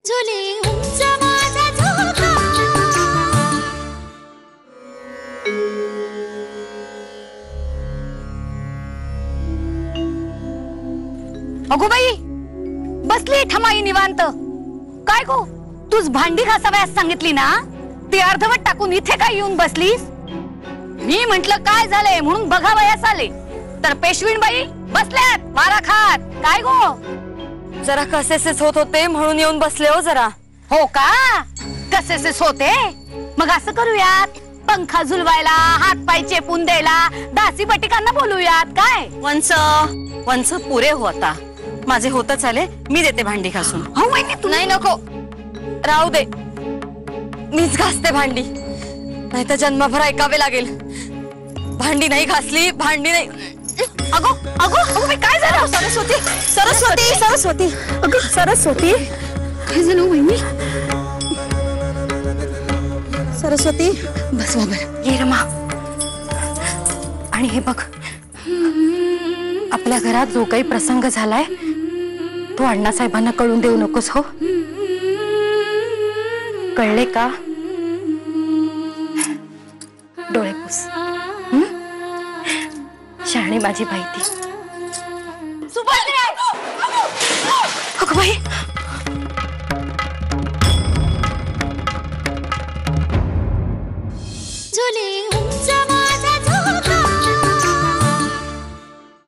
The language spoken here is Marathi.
झुले उंच माझा झोका। अगो बाई, बसली ठमाई निवांत। काय गो, तूच भांडी घासावयास सांगितली ना, ती अर्धवट टाकून इथे काय येऊन बसलीस? मी म्हंटल काय झालंय म्हणून बघावयास आले, तर पेशवीण बाई बसल्यात मारा खात। काय गो, जरा कसेसेच होत होते म्हणून येऊन बसले हो जरा। हो का, कसेसेच होते? मग असं करूयात, पंखा झुलवायला, हात पाय चेपून द्यायला दासी बटिकांना बोलूयात काय? वंच पुरे हो आता, माझे होतच आले, मी देते भांडी घासून। हो वहिनी, तू नाही नको, राहू दे, मीच घासते भांडी, नाही तर जन्मभर ऐकावे लागेल। भांडी नाही घासली, भांडी नाही। अगो अगो अगो बाई, काय झालं? सरस्वती सरस्वती सरस्वती अगं सरस्वती, काय झालं वहिनी? सरस्वती बस बाबर, ये रमा। आणि हे बघ, आपल्या घरात जो काही प्रसंग झालाय तो अण्णासाहेबांना कळून देऊ नकोस हो, कळले का? डोळे पुस, शहाणी माझी बाई ती।